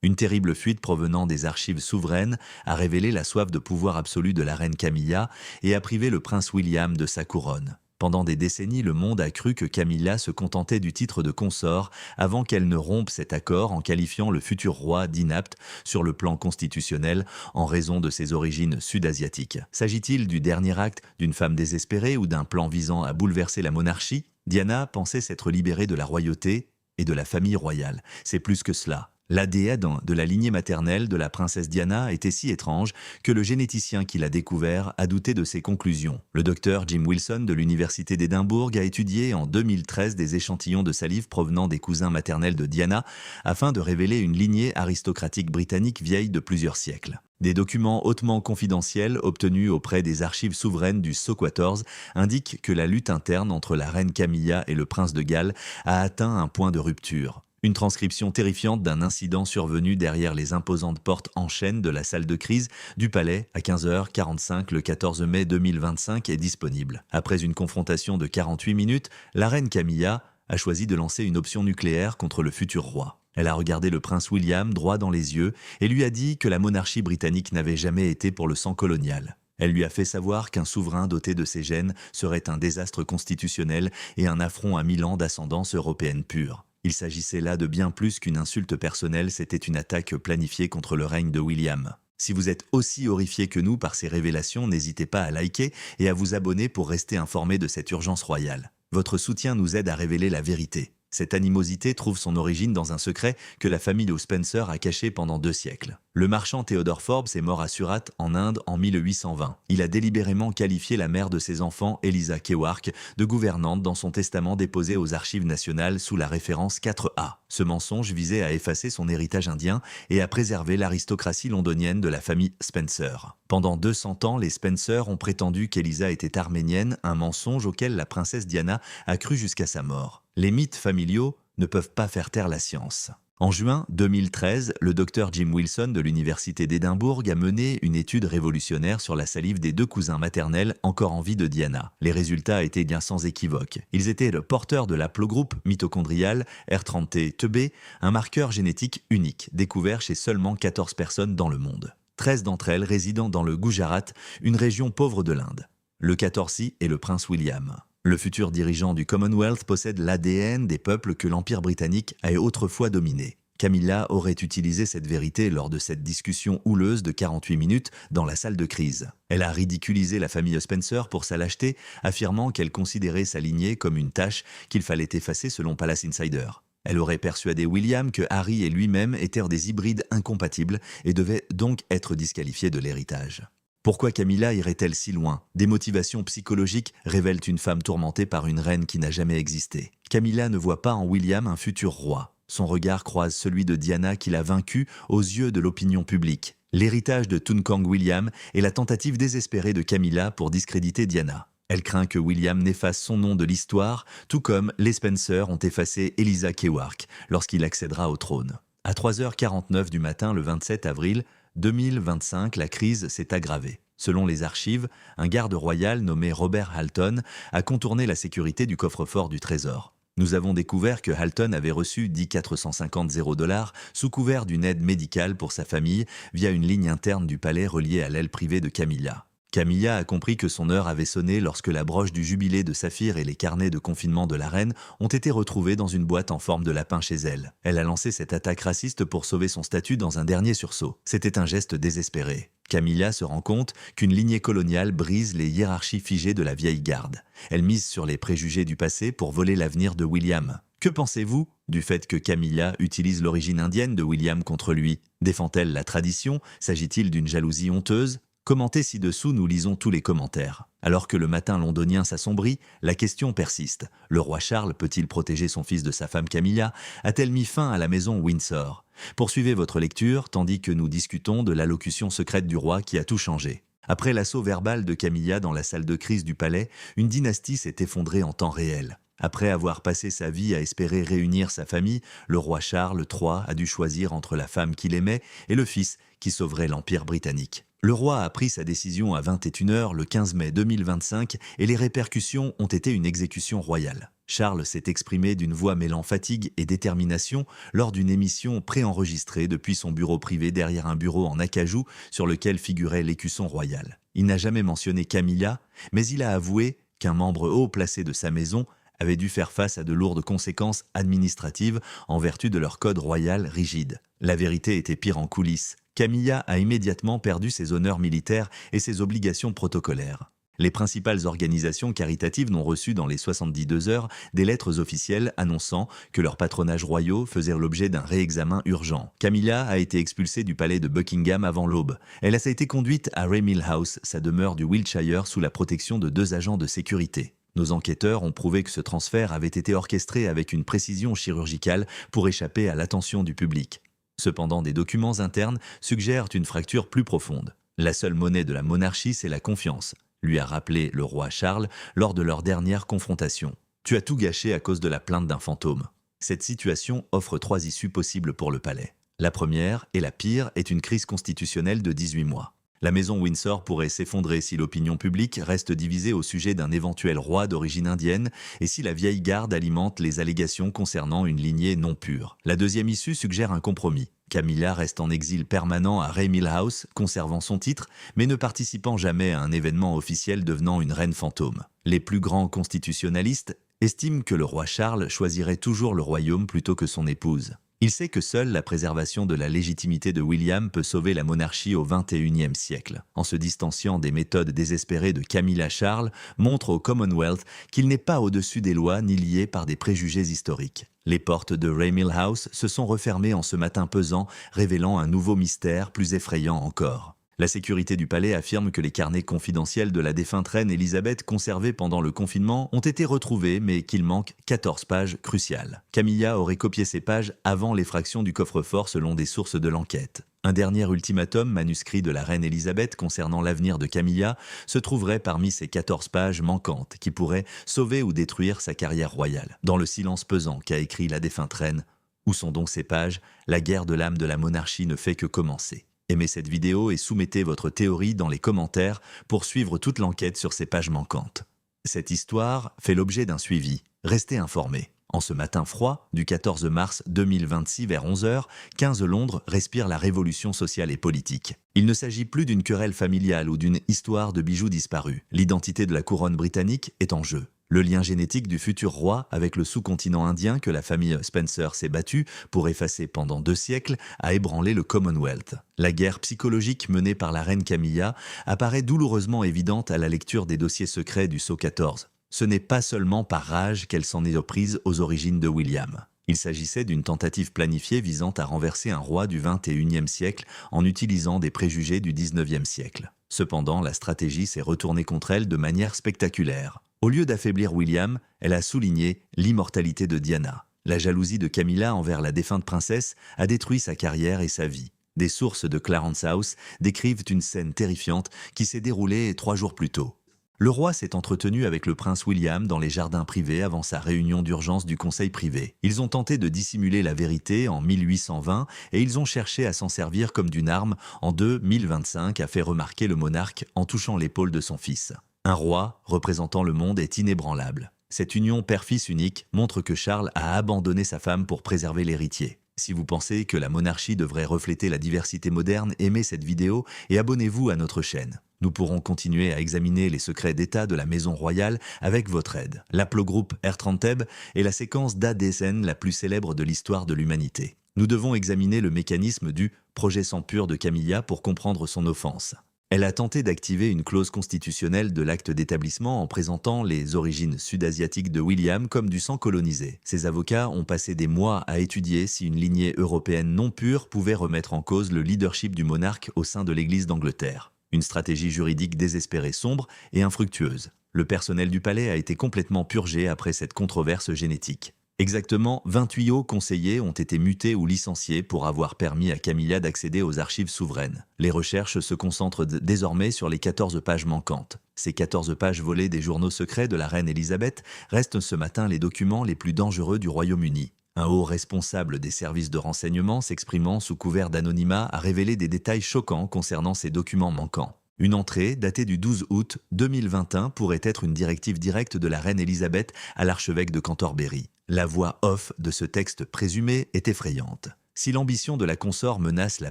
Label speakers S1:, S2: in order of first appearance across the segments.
S1: Une terrible fuite provenant des archives souveraines a révélé la soif de pouvoir absolu de la reine Camilla et a privé le prince William de sa couronne. Pendant des décennies, le monde a cru que Camilla se contentait du titre de consort avant qu'elle ne rompe cet accord en qualifiant le futur roi d'inapte sur le plan constitutionnel en raison de ses origines sud-asiatiques. S'agit-il du dernier acte d'une femme désespérée ou d'un plan visant à bouleverser la monarchie? Diana pensait s'être libérée de la royauté et de la famille royale. C'est plus que cela. L'ADN de la lignée maternelle de la princesse Diana était si étrange que le généticien qui l'a découvert a douté de ses conclusions. Le docteur Jim Wilson de l'université d'Édimbourg a étudié en 2013 des échantillons de salive provenant des cousins maternels de Diana afin de révéler une lignée aristocratique britannique vieille de plusieurs siècles. Des documents hautement confidentiels obtenus auprès des archives souveraines du Secwators indiquent que la lutte interne entre la reine Camilla et le prince de Galles a atteint un point de rupture. Une transcription terrifiante d'un incident survenu derrière les imposantes portes en chêne de la salle de crise du palais à 15h45 le 14 mai 2025 est disponible. Après une confrontation de 48 minutes, la reine Camilla a choisi de lancer une option nucléaire contre le futur roi. Elle a regardé le prince William droit dans les yeux et lui a dit que la monarchie britannique n'avait jamais été pour le sang colonial. Elle lui a fait savoir qu'un souverain doté de ces gènes serait un désastre constitutionnel et un affront à 1000 ans d'ascendance européenne pure. Il s'agissait là de bien plus qu'une insulte personnelle, c'était une attaque planifiée contre le règne de William. Si vous êtes aussi horrifié que nous par ces révélations, n'hésitez pas à liker et à vous abonner pour rester informé de cette urgence royale. Votre soutien nous aide à révéler la vérité. Cette animosité trouve son origine dans un secret que la famille aux Spencer a caché pendant 2 siècles. Le marchand Theodore Forbes est mort à Surat, en Inde, en 1820. Il a délibérément qualifié la mère de ses enfants, Eliza Kewark, de gouvernante dans son testament déposé aux Archives nationales sous la référence 4A. Ce mensonge visait à effacer son héritage indien et à préserver l'aristocratie londonienne de la famille Spencer. Pendant 200 ans, les Spencer ont prétendu qu'Eliza était arménienne, un mensonge auquel la princesse Diana a cru jusqu'à sa mort. Les mythes familiaux ne peuvent pas faire taire la science. En juin 2013, le docteur Jim Wilson de l'université d'Édimbourg a mené une étude révolutionnaire sur la salive des 2 cousins maternels encore en vie de Diana. Les résultats étaient bien sans équivoque. Ils étaient le porteur de l'aplogroupe mitochondrial R30T-TB, un marqueur génétique unique, découvert chez seulement 14 personnes dans le monde. 13 d'entre elles résidant dans le Gujarat, une région pauvre de l'Inde. Le 14e est le prince William. Le futur dirigeant du Commonwealth possède l'ADN des peuples que l'Empire britannique a autrefois dominés. Camilla aurait utilisé cette vérité lors de cette discussion houleuse de 48 minutes dans la salle de crise. Elle a ridiculisé la famille Spencer pour sa lâcheté, affirmant qu'elle considérait sa lignée comme une tâche qu'il fallait effacer selon Palace Insider. Elle aurait persuadé William que Harry et lui-même étaient des hybrides incompatibles et devaient donc être disqualifiés de l'héritage. Pourquoi Camilla irait-elle si loin? Des motivations psychologiques révèlent une femme tourmentée par une reine qui n'a jamais existé. Camilla ne voit pas en William un futur roi. Son regard croise celui de Diana qui l'a vaincu aux yeux de l'opinion publique. L'héritage de Tunkang William est la tentative désespérée de Camilla pour discréditer Diana. Elle craint que William n'efface son nom de l'histoire, tout comme les Spencer ont effacé Eliza Kewark lorsqu'il accédera au trône. À 3h49 du matin le 27 avril 2025, la crise s'est aggravée. Selon les archives, un garde royal nommé Robert Halton a contourné la sécurité du coffre-fort du Trésor. Nous avons découvert que Halton avait reçu 10 450 $, sous couvert d'une aide médicale pour sa famille via une ligne interne du palais reliée à l'aile privée de Camilla. Camilla a compris que son heure avait sonné lorsque la broche du jubilé de saphir et les carnets de confinement de la reine ont été retrouvés dans une boîte en forme de lapin chez elle. Elle a lancé cette attaque raciste pour sauver son statut dans un dernier sursaut. C'était un geste désespéré. Camilla se rend compte qu'une lignée coloniale brise les hiérarchies figées de la vieille garde. Elle mise sur les préjugés du passé pour voler l'avenir de William. Que pensez-vous du fait que Camilla utilise l'origine indienne de William contre lui? Défend-elle la tradition? S'agit-il d'une jalousie honteuse? Commentez ci-dessous, nous lisons tous les commentaires. Alors que le matin londonien s'assombrit, la question persiste. Le roi Charles peut-il protéger son fils de sa femme Camilla? A-t-elle mis fin à la maison Windsor? Poursuivez votre lecture tandis que nous discutons de l'allocution secrète du roi qui a tout changé. Après l'assaut verbal de Camilla dans la salle de crise du palais, une dynastie s'est effondrée en temps réel. Après avoir passé sa vie à espérer réunir sa famille, le roi Charles III a dû choisir entre la femme qu'il aimait et le fils qui sauverait l'Empire britannique. Le roi a pris sa décision à 21h le 15 mai 2025 et les répercussions ont été une exécution royale. Charles s'est exprimé d'une voix mêlant fatigue et détermination lors d'une émission préenregistrée depuis son bureau privé derrière un bureau en acajou sur lequel figurait l'écusson royal. Il n'a jamais mentionné Camilla, mais il a avoué qu'un membre haut placé de sa maison avait dû faire face à de lourdes conséquences administratives en vertu de leur code royal rigide. La vérité était pire en coulisses. Camilla a immédiatement perdu ses honneurs militaires et ses obligations protocolaires. Les principales organisations caritatives n'ont reçu dans les 72 heures des lettres officielles annonçant que leurs patronages royaux faisaient l'objet d'un réexamen urgent. Camilla a été expulsée du palais de Buckingham avant l'aube. Elle a été conduite à Raymil House, sa demeure du Wiltshire, sous la protection de 2 agents de sécurité. Nos enquêteurs ont prouvé que ce transfert avait été orchestré avec une précision chirurgicale pour échapper à l'attention du public. Cependant, des documents internes suggèrent une fracture plus profonde. La seule monnaie de la monarchie, c'est la confiance, lui a rappelé le roi Charles lors de leur dernière confrontation. Tu as tout gâché à cause de la plainte d'un fantôme. Cette situation offre 3 issues possibles pour le palais. La première, et la pire, est une crise constitutionnelle de 18 mois. La maison Windsor pourrait s'effondrer si l'opinion publique reste divisée au sujet d'un éventuel roi d'origine indienne et si la vieille garde alimente les allégations concernant une lignée non pure. La deuxième issue suggère un compromis. Camilla reste en exil permanent à Raymil House, conservant son titre, mais ne participant jamais à un événement officiel devenant une reine fantôme. Les plus grands constitutionnalistes estiment que le roi Charles choisirait toujours le royaume plutôt que son épouse. Il sait que seule la préservation de la légitimité de William peut sauver la monarchie au XXIe siècle. En se distanciant des méthodes désespérées de Camilla, Charles montre au Commonwealth qu'il n'est pas au-dessus des lois ni lié par des préjugés historiques. Les portes de Raymil House se sont refermées en ce matin pesant, révélant un nouveau mystère plus effrayant encore. La sécurité du palais affirme que les carnets confidentiels de la défunte reine Elisabeth conservés pendant le confinement ont été retrouvés, mais qu'il manque 14 pages cruciales. Camilla aurait copié ces pages avant l'effraction du coffre-fort selon des sources de l'enquête. Un dernier ultimatum manuscrit de la reine Elisabeth concernant l'avenir de Camilla se trouverait parmi ces 14 pages manquantes qui pourraient sauver ou détruire sa carrière royale. Dans le silence pesant qu'a écrit la défunte reine, où sont donc ces pages? La guerre de l'âme de la monarchie ne fait que commencer. Aimez cette vidéo et soumettez votre théorie dans les commentaires pour suivre toute l'enquête sur ces pages manquantes. Cette histoire fait l'objet d'un suivi. Restez informés. En ce matin froid, du 14 mars 2026 vers 11h, 15 Londres respire la révolution sociale et politique. Il ne s'agit plus d'une querelle familiale ou d'une histoire de bijoux disparus. L'identité de la couronne britannique est en jeu. Le lien génétique du futur roi avec le sous-continent indien que la famille Spencer s'est battue pour effacer pendant 2 siècles a ébranlé le Commonwealth. La guerre psychologique menée par la reine Camilla apparaît douloureusement évidente à la lecture des dossiers secrets du Sceau XIV. Ce n'est pas seulement par rage qu'elle s'en est prise aux origines de William. Il s'agissait d'une tentative planifiée visant à renverser un roi du XXIe siècle en utilisant des préjugés du XIXe siècle. Cependant, la stratégie s'est retournée contre elle de manière spectaculaire. Au lieu d'affaiblir William, elle a souligné l'immortalité de Diana. La jalousie de Camilla envers la défunte princesse a détruit sa carrière et sa vie. Des sources de Clarence House décrivent une scène terrifiante qui s'est déroulée 3 jours plus tôt. Le roi s'est entretenu avec le prince William dans les jardins privés avant sa réunion d'urgence du conseil privé. Ils ont tenté de dissimuler la vérité en 1820 et ils ont cherché à s'en servir comme d'une arme en 2025, a fait remarquer le monarque en touchant l'épaule de son fils. Un roi représentant le monde est inébranlable. Cette union père-fils unique montre que Charles a abandonné sa femme pour préserver l'héritier. Si vous pensez que la monarchie devrait refléter la diversité moderne, aimez cette vidéo et abonnez-vous à notre chaîne. Nous pourrons continuer à examiner les secrets d'État de la maison royale avec votre aide. L'aplogroupe Ertranteb est la séquence d'ADSN la plus célèbre de l'histoire de l'humanité. Nous devons examiner le mécanisme du projet sang pur de Camilla pour comprendre son offense. Elle a tenté d'activer une clause constitutionnelle de l'acte d'établissement en présentant les origines sud-asiatiques de William comme du sang colonisé. Ses avocats ont passé des mois à étudier si une lignée européenne non pure pouvait remettre en cause le leadership du monarque au sein de l'Église d'Angleterre. Une stratégie juridique désespérée, sombre et infructueuse. Le personnel du palais a été complètement purgé après cette controverse génétique. Exactement 28 hauts conseillers ont été mutés ou licenciés pour avoir permis à Camilla d'accéder aux archives souveraines. Les recherches se concentrent désormais sur les 14 pages manquantes. Ces 14 pages volées des journaux secrets de la reine Elisabeth restent ce matin les documents les plus dangereux du Royaume-Uni. Un haut responsable des services de renseignement s'exprimant sous couvert d'anonymat a révélé des détails choquants concernant ces documents manquants. Une entrée datée du 12 août 2021 pourrait être une directive directe de la reine Élisabeth à l'archevêque de Cantorbéry. La voix off de ce texte présumé est effrayante. Si l'ambition de la consort menace la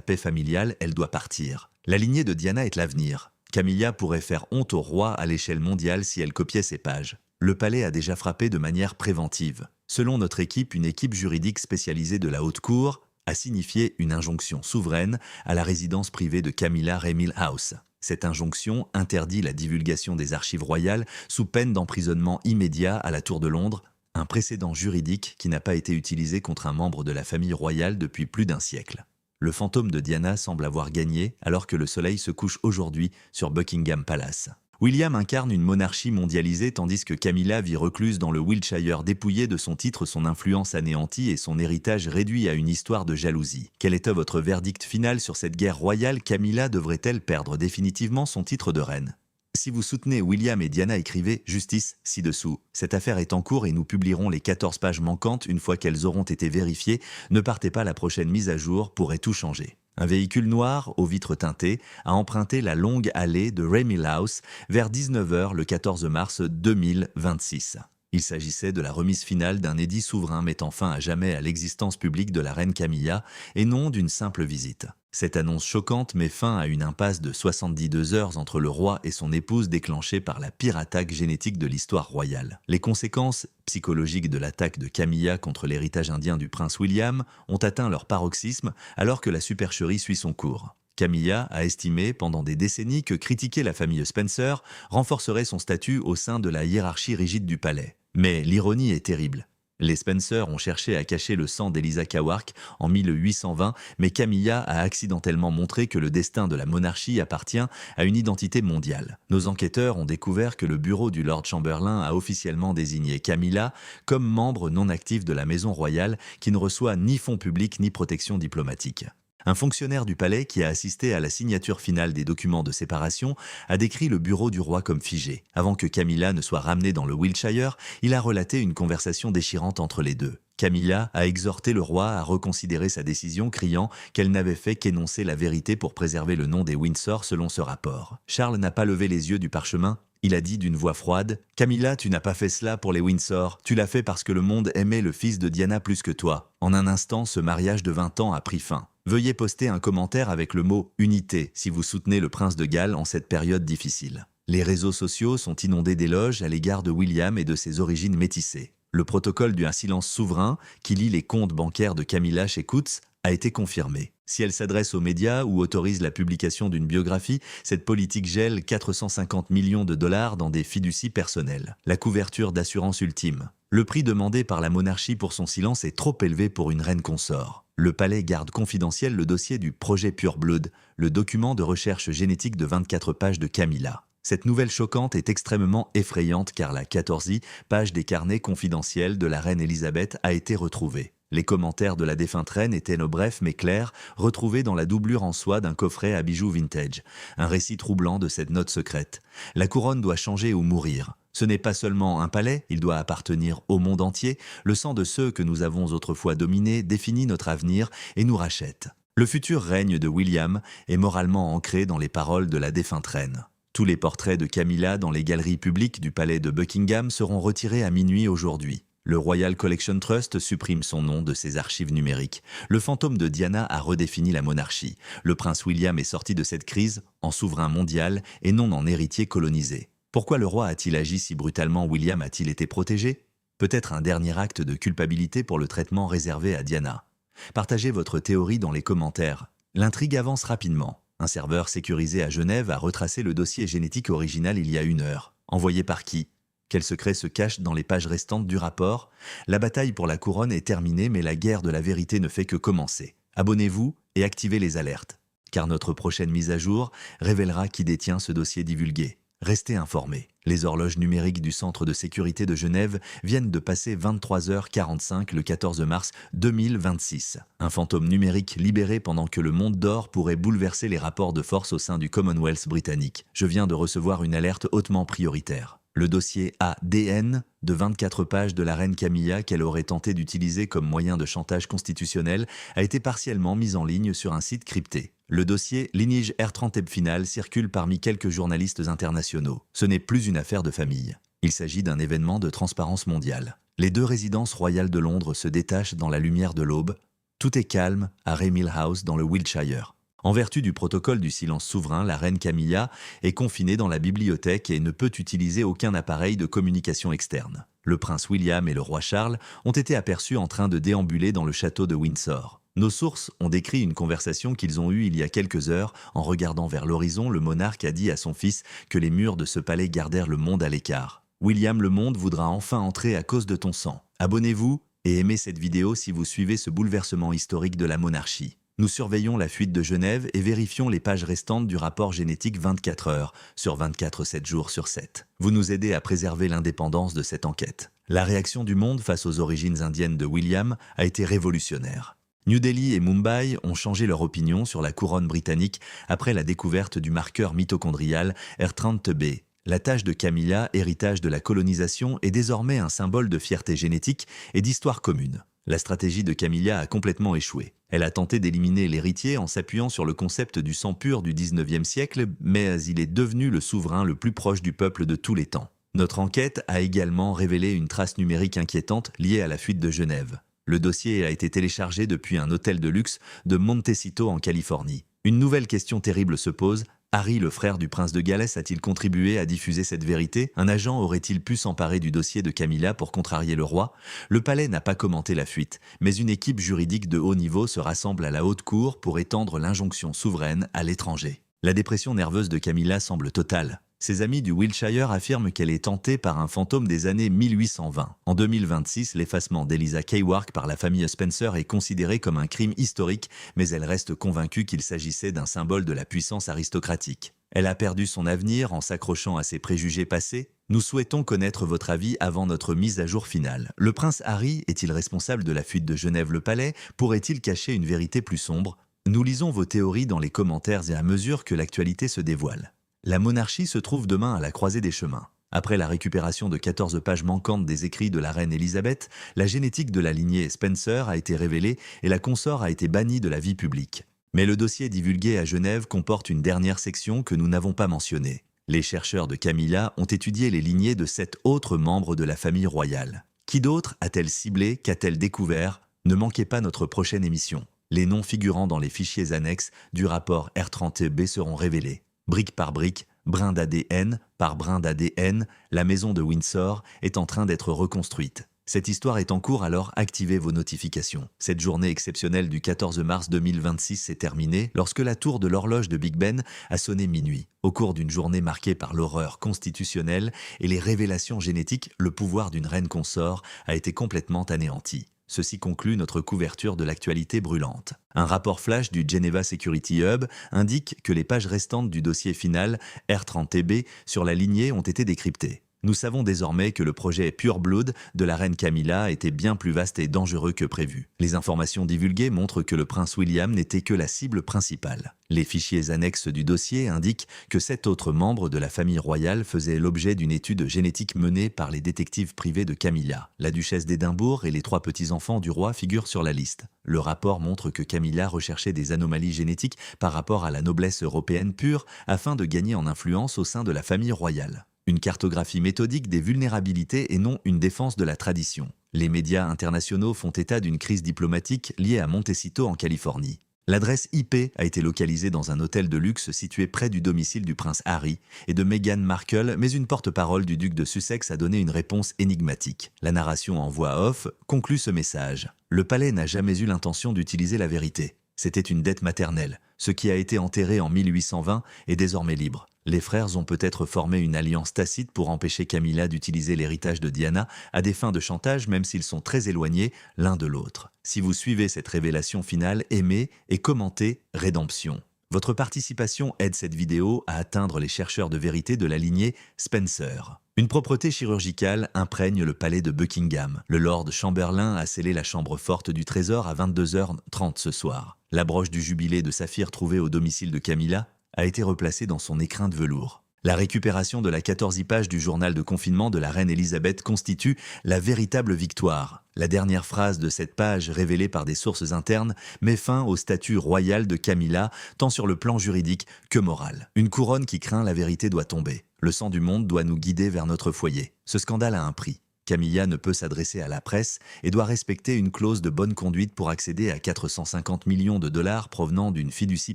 S1: paix familiale, elle doit partir. La lignée de Diana est l'avenir. Camilla pourrait faire honte au roi à l'échelle mondiale si elle copiait ses pages. Le palais a déjà frappé de manière préventive. Selon notre équipe, une équipe juridique spécialisée de la Haute Cour a signifié une injonction souveraine à la résidence privée de Camilla Remil House. Cette injonction interdit la divulgation des archives royales sous peine d'emprisonnement immédiat à la Tour de Londres, un précédent juridique qui n'a pas été utilisé contre un membre de la famille royale depuis plus d'un siècle. Le fantôme de Diana semble avoir gagné alors que le soleil se couche aujourd'hui sur Buckingham Palace. William incarne une monarchie mondialisée tandis que Camilla vit recluse dans le Wiltshire dépouillée de son titre, son influence anéantie et son héritage réduit à une histoire de jalousie. Quel est votre verdict final sur cette guerre royale? Camilla devrait-elle perdre définitivement son titre de reine? Si vous soutenez William et Diana, écrivez « Justice » ci-dessous. Cette affaire est en cours et nous publierons les 14 pages manquantes une fois qu'elles auront été vérifiées. Ne partez pas, la prochaine mise à jour pourrait tout changer. Un véhicule noir aux vitres teintées a emprunté la longue allée de Remil House vers 19h le 14 mars 2026. Il s'agissait de la remise finale d'un édit souverain mettant fin à jamais à l'existence publique de la reine Camilla et non d'une simple visite. Cette annonce choquante met fin à une impasse de 72 heures entre le roi et son épouse déclenchée par la pire attaque génétique de l'histoire royale. Les conséquences psychologiques de l'attaque de Camilla contre l'héritage indien du prince William ont atteint leur paroxysme alors que la supercherie suit son cours. Camilla a estimé pendant des décennies que critiquer la famille Spencer renforcerait son statut au sein de la hiérarchie rigide du palais. Mais l'ironie est terrible. Les Spencer ont cherché à cacher le sang d'Eliza Kawark en 1820, mais Camilla a accidentellement montré que le destin de la monarchie appartient à une identité mondiale. Nos enquêteurs ont découvert que le bureau du Lord Chamberlain a officiellement désigné Camilla comme membre non actif de la maison royale qui ne reçoit ni fonds publics ni protection diplomatique. Un fonctionnaire du palais qui a assisté à la signature finale des documents de séparation a décrit le bureau du roi comme figé. Avant que Camilla ne soit ramenée dans le Wiltshire, il a relaté une conversation déchirante entre les deux. Camilla a exhorté le roi à reconsidérer sa décision, criant qu'elle n'avait fait qu'énoncer la vérité pour préserver le nom des Windsor selon ce rapport. Charles n'a pas levé les yeux du parchemin. Il a dit d'une voix froide « Camilla, tu n'as pas fait cela pour les Windsor, tu l'as fait parce que le monde aimait le fils de Diana plus que toi. » En un instant, ce mariage de 20 ans a pris fin. Veuillez poster un commentaire avec le mot « Unité » si vous soutenez le prince de Galles en cette période difficile. Les réseaux sociaux sont inondés d'éloges à l'égard de William et de ses origines métissées. Le protocole d'un silence souverain qui lie les comptes bancaires de Camilla chez Coutts a été confirmé. Si elle s'adresse aux médias ou autorise la publication d'une biographie, cette politique gèle 450 millions de dollars dans des fiducies personnelles. La couverture d'assurance ultime. Le prix demandé par la monarchie pour son silence est trop élevé pour une reine consort. Le palais garde confidentiel le dossier du projet Pure Blood, le document de recherche génétique de 24 pages de Camilla. Cette nouvelle choquante est extrêmement effrayante car la 14e page des carnets confidentiels de la reine Elisabeth a été retrouvée. Les commentaires de la défunte reine étaient brefs mais clairs, retrouvés dans la doublure en soie d'un coffret à bijoux vintage. Un récit troublant de cette note secrète. La couronne doit changer ou mourir. Ce n'est pas seulement un palais, il doit appartenir au monde entier. Le sang de ceux que nous avons autrefois dominés définit notre avenir et nous rachète. Le futur règne de William est moralement ancré dans les paroles de la défunte reine. Tous les portraits de Camilla dans les galeries publiques du palais de Buckingham seront retirés à minuit aujourd'hui. Le Royal Collection Trust supprime son nom de ses archives numériques. Le fantôme de Diana a redéfini la monarchie. Le prince William est sorti de cette crise en souverain mondial et non en héritier colonisé. Pourquoi le roi a-t-il agi si brutalement? William a-t-il été protégé? Peut-être un dernier acte de culpabilité pour le traitement réservé à Diana. Partagez votre théorie dans les commentaires. L'intrigue avance rapidement. Un serveur sécurisé à Genève a retracé le dossier génétique original il y a 1 heure. Envoyé par qui? Quel secret se cache dans les pages restantes du rapport? La bataille pour la couronne est terminée, mais la guerre de la vérité ne fait que commencer. Abonnez-vous et activez les alertes, car notre prochaine mise à jour révélera qui détient ce dossier divulgué. Restez informés. Les horloges numériques du Centre de sécurité de Genève viennent de passer 23h45 le 14 mars 2026. Un fantôme numérique libéré pendant que le monde dort pourrait bouleverser les rapports de force au sein du Commonwealth britannique. Je viens de recevoir une alerte hautement prioritaire. Le dossier ADN de 24 pages de la reine Camilla qu'elle aurait tenté d'utiliser comme moyen de chantage constitutionnel a été partiellement mis en ligne sur un site crypté. Le dossier Lineage R30 Final circule parmi quelques journalistes internationaux. Ce n'est plus une affaire de famille. Il s'agit d'un événement de transparence mondiale. Les deux résidences royales de Londres se détachent dans la lumière de l'aube. Tout est calme à Raymill House dans le Wiltshire. En vertu du protocole du silence souverain, la reine Camilla est confinée dans la bibliothèque et ne peut utiliser aucun appareil de communication externe. Le prince William et le roi Charles ont été aperçus en train de déambuler dans le château de Windsor. Nos sources ont décrit une conversation qu'ils ont eue il y a quelques heures. En regardant vers l'horizon, le monarque a dit à son fils que les murs de ce palais gardèrent le monde à l'écart. « William, le monde voudra enfin entrer à cause de ton sang. Abonnez-vous et aimez cette vidéo si vous suivez ce bouleversement historique de la monarchie. Nous surveillons la fuite de Genève et vérifions les pages restantes du rapport génétique 24 heures sur 24, 7 jours sur 7. Vous nous aidez à préserver l'indépendance de cette enquête. » La réaction du monde face aux origines indiennes de William a été révolutionnaire. New Delhi et Mumbai ont changé leur opinion sur la couronne britannique après la découverte du marqueur mitochondrial R30B. La tâche de Camilla, héritage de la colonisation, est désormais un symbole de fierté génétique et d'histoire commune. La stratégie de Camilla a complètement échoué. Elle a tenté d'éliminer l'héritier en s'appuyant sur le concept du sang pur du 19e siècle, mais il est devenu le souverain le plus proche du peuple de tous les temps. Notre enquête a également révélé une trace numérique inquiétante liée à la fuite de Genève. Le dossier a été téléchargé depuis un hôtel de luxe de Montecito en Californie. Une nouvelle question terrible se pose. Harry, le frère du prince de Galles, a-t-il contribué à diffuser cette vérité? Un agent aurait-il pu s'emparer du dossier de Camilla pour contrarier le roi? Le palais n'a pas commenté la fuite, mais une équipe juridique de haut niveau se rassemble à la haute cour pour étendre l'injonction souveraine à l'étranger. La dépression nerveuse de Camilla semble totale. Ses amis du Wiltshire affirment qu'elle est tentée par un fantôme des années 1820. En 2026, l'effacement d'Eliza Keywark par la famille Spencer est considéré comme un crime historique, mais elle reste convaincue qu'il s'agissait d'un symbole de la puissance aristocratique. Elle a perdu son avenir en s'accrochant à ses préjugés passés. Nous souhaitons connaître votre avis avant notre mise à jour finale. Le prince Harry est-il responsable de la fuite de Genève-le-Palais? Pourrait-il cacher une vérité plus sombre? Nous lisons vos théories dans les commentaires et à mesure que l'actualité se dévoile. La monarchie se trouve demain à la croisée des chemins. Après la récupération de 14 pages manquantes des écrits de la reine Elisabeth, la génétique de la lignée Spencer a été révélée et la consort a été bannie de la vie publique. Mais le dossier divulgué à Genève comporte une dernière section que nous n'avons pas mentionnée. Les chercheurs de Camilla ont étudié les lignées de 7 autres membres de la famille royale. Qui d'autre a-t-elle ciblé, qu'a-t-elle découvert? Ne manquez pas notre prochaine émission. Les noms figurant dans les fichiers annexes du rapport R30B seront révélés. Brique par brique, brin d'ADN par brin d'ADN, la maison de Windsor est en train d'être reconstruite. Cette histoire est en cours, alors activez vos notifications. Cette journée exceptionnelle du 14 mars 2026 s'est terminée lorsque la tour de l'horloge de Big Ben a sonné minuit. Au cours d'une journée marquée par l'horreur constitutionnelle et les révélations génétiques, le pouvoir d'une reine consort a été complètement anéanti. Ceci conclut notre couverture de l'actualité brûlante. Un rapport flash du Geneva Security Hub indique que les pages restantes du dossier final R30TB sur la lignée ont été décryptées. Nous savons désormais que le projet Pure Blood de la reine Camilla était bien plus vaste et dangereux que prévu. Les informations divulguées montrent que le prince William n'était que la cible principale. Les fichiers annexes du dossier indiquent que 7 autres membres de la famille royale faisaient l'objet d'une étude génétique menée par les détectives privés de Camilla. La duchesse d'Édimbourg et les 3 petits-enfants du roi figurent sur la liste. Le rapport montre que Camilla recherchait des anomalies génétiques par rapport à la noblesse européenne pure afin de gagner en influence au sein de la famille royale. Une cartographie méthodique des vulnérabilités et non une défense de la tradition. Les médias internationaux font état d'une crise diplomatique liée à Montecito en Californie. L'adresse IP a été localisée dans un hôtel de luxe situé près du domicile du prince Harry et de Meghan Markle, mais une porte-parole du duc de Sussex a donné une réponse énigmatique. La narration en voix off conclut ce message. Le palais n'a jamais eu l'intention d'utiliser la vérité. C'était une dette maternelle. Ce qui a été enterré en 1820 est désormais libre. Les frères ont peut-être formé une alliance tacite pour empêcher Camilla d'utiliser l'héritage de Diana à des fins de chantage, même s'ils sont très éloignés l'un de l'autre. Si vous suivez cette révélation finale, aimez et commentez Rédemption. Votre participation aide cette vidéo à atteindre les chercheurs de vérité de la lignée Spencer. Une propreté chirurgicale imprègne le palais de Buckingham. Le Lord Chamberlain a scellé la chambre forte du trésor à 22h30 ce soir. La broche du jubilé de saphir trouvée au domicile de Camilla a été replacée dans son écrin de velours. La récupération de la 14e page du journal de confinement de la reine Elisabeth constitue la véritable victoire. La dernière phrase de cette page, révélée par des sources internes, met fin au statut royal de Camilla, tant sur le plan juridique que moral. Une couronne qui craint la vérité doit tomber. Le sang du monde doit nous guider vers notre foyer. Ce scandale a un prix. Camilla ne peut s'adresser à la presse et doit respecter une clause de bonne conduite pour accéder à 450 millions de dollars provenant d'une fiducie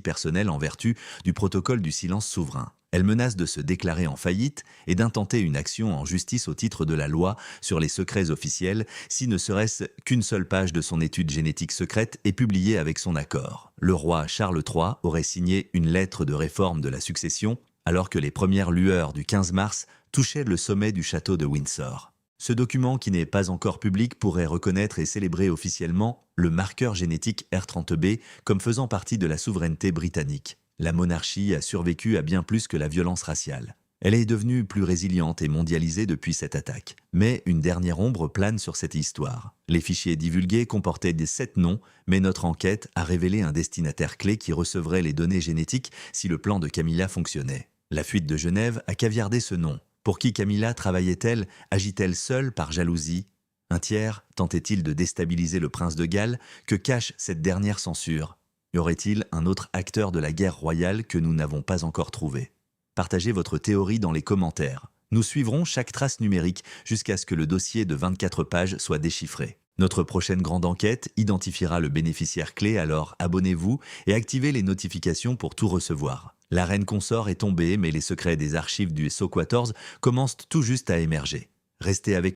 S1: personnelle en vertu du protocole du silence souverain. Elle menace de se déclarer en faillite et d'intenter une action en justice au titre de la loi sur les secrets officiels si ne serait-ce qu'une seule page de son étude génétique secrète est publiée avec son accord. Le roi Charles III aurait signé une lettre de réforme de la succession alors que les premières lueurs du 15 mars touchaient le sommet du château de Windsor. Ce document, qui n'est pas encore public, pourrait reconnaître et célébrer officiellement le marqueur génétique R30B comme faisant partie de la souveraineté britannique. La monarchie a survécu à bien plus que la violence raciale. Elle est devenue plus résiliente et mondialisée depuis cette attaque. Mais une dernière ombre plane sur cette histoire. Les fichiers divulgués comportaient 7 noms, mais notre enquête a révélé un destinataire clé qui recevrait les données génétiques si le plan de Camilla fonctionnait. La fuite de Genève a caviardé ce nom. Pour qui Camilla travaillait-elle? Agit-elle seule par jalousie? Un tiers tentait-il de déstabiliser le prince de Galles? Que cache cette dernière censure? Y aurait-il un autre acteur de la guerre royale que nous n'avons pas encore trouvé? Partagez votre théorie dans les commentaires. Nous suivrons chaque trace numérique jusqu'à ce que le dossier de 24 pages soit déchiffré. Notre prochaine grande enquête identifiera le bénéficiaire clé, alors abonnez-vous et activez les notifications pour tout recevoir. La reine consort est tombée, mais les secrets des archives du SO14 commencent tout juste à émerger. Restez avec